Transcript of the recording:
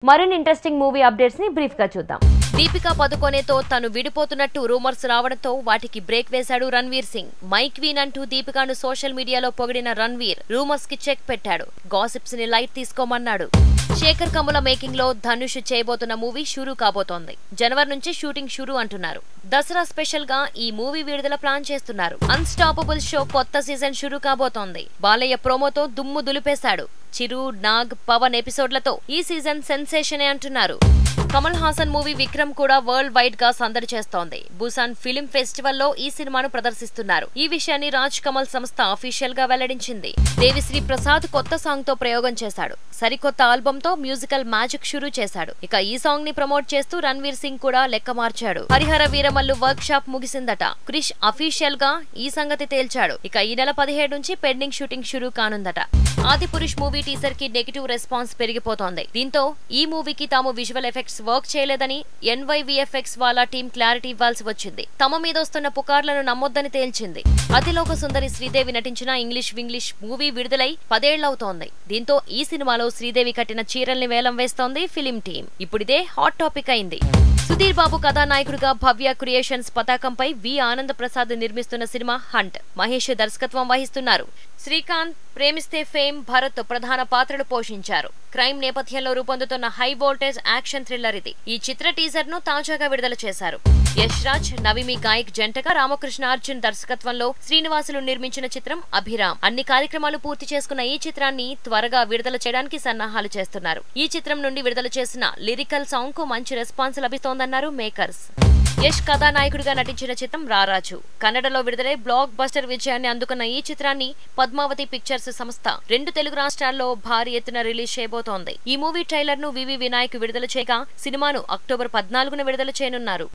మరిన్ని interesting movie updates ని brief గా చూద్దాం. దీపికా పదుకొనేతో తను విడిపోతున్నట్టు రూమర్స్ రావడంతో వాటికి బ్రేక్ వేశాడు రణ్వీర్ సింగ్. మై క్వీన్ అంటూ దీపికాను సోషల్ మీడియాలో పొగిడిన రణ్వీర్ రూమర్స్ కి చెక్ పెట్టాడు. గాసిప్స్ ని లైట్ తీసుకోమన్నాడు. శేఖర్ కమ్ముల మేకింగ్ లో ధనుష్ చేయబోతున్న మూవీ షురూ కాబోతోంది. జనవరి నుంచి షూటింగ్ షురూ అంటున్నారు. దసరా స్పెషల్ గా ఈ మూవీ విడుదల ప్లాన్ చేస్తున్నారు. అన్స్టాపబుల్ షో కొత్త సీజన్ షురూ కాబోతోంది. బాలయ్య ప్రోమోతో దుమ్ము దులిపేశాడు. చిరు, నాగ్, పవన్ ఎపిసోడ్లతో ఈ సీజన్ సెన్సేషనే అంటున్నారు. కమల్ హాసన్ మూవీ విక్రమ్ కూడా వరల్డ్ వైడ్ గా సందడి చేస్తోంది. బుసాన్ ఫిలిం ఫెస్టివల్ లో ఈ సినిమాను ప్రదర్శిస్తున్నారు. ఈ విషయాన్ని రాజ్ కమల్ సంస్థ అఫీషియల్ గా వెల్లడించింది. దేవిశ్రీ ప్రసాద్ కొత్త సాంగ్ తో ప్రయోగం చేశాడు. సరికొత్త ఆల్బమ్ తో మ్యూజికల్ మ్యాజిక్ షురూ చేశాడు. ఇక ఈ సాంగ్ ని ప్రమోట్ చేస్తూ రణ్వీర్ సింగ్ కూడా లెక్క మార్చాడు. హరిహర వీరమల్లు వర్క్ షాప్ ముగిసిందట. క్రిష్ అఫీషియల్ గా ఈ సంగతి తేల్చాడు. ఇక ఈ నెల 17 నుంచి పెండింగ్ షూటింగ్ షురూ కానుందట. ఆదిపురుష్ మూవీ టీజర్ కి నెగిటివ్ రెస్పాన్స్ పెరిగిపోతోంది. దీంతో ఈ మూవీకి తాము విజువల్ ఎఫెక్ట్స్ వర్క్ చేయలేదని NYVFX వాళ్ళ టీం క్లారిటీ ఇవ్వాల్సి వచ్చింది. తమ మీద వస్తున్న పుకార్లను నమ్మొద్దని తేల్చింది. అతిలోక సుందరి శ్రీదేవి నటించిన ఇంగ్లీష్ మూవీ విడుదలై 10 ఏళ్లవుతోంది. దీంతో ఈ సినిమాలో శ్రీదేవి కట్టిన చీరల్ని వేలం వేస్తోంది ఫిలిం టీం. ఇప్పుడిదే హాట్ టాపిక్ అయింది. సుధీర్ బాబు కథానాయకుడిగా భవ్య క్రియేషన్స్ పతాకంపై వి ఆనంద్ ప్రసాద్ నిర్మిస్తున్న సినిమా హంట్. మహేష్ దర్శకత్వం వహిస్తున్నారు. శ్రీకాంత్, ప్రేమిస్తే ఫేమ్, భరత్ ప్రధాన పాత్రలు పోషించారు. క్రైమ్ నేపథ్యంలో రూపొందుతున్న హై వోల్టేజ్ యాక్షన్ థ్రిల్లర్ ఇది. ఈ చిత్ర టీజర్ ను తాజాగా విడుదల చేశారు. యష్ రాజ్, నవీమి గాయక్ జంటగా రామకృష్ణ అర్జున్ దర్శకత్వంలో శ్రీనివాసులు నిర్మించిన చిత్రం అభిరామ్. అన్ని కార్యక్రమాలు పూర్తి చేసుకున్న ఈ చిత్రాన్ని త్వరగా విడుదల చేయడానికి సన్నాహాలు చేస్తున్నారు. ఈ చిత్రం నుండి విడుదల చేసిన లిరికల్ సాంగ్ కు మంచి రెస్పాన్స్ లభిస్తోందన్నారు మేకర్స్. యష్ కథానాయకుడిగా నటించిన చిత్రం రారాజు. కన్నడలో విడుదలై బ్లాక్ బస్టర్ విజయాన్ని అందుకున్న ఈ చిత్రాన్ని పద్మావతి పిక్చర్స్ సంస్థ 2 తెలుగు రాష్ట్రాల్లో భారీ ఎత్తున రిలీజ్ చేయబోతోంది. ఈ మూవీ ట్రైలర్ ను వివి వినాయక్ విడుదల చేయగా సినిమాను అక్టోబర్ 14న విడుదల చేయనున్నారు.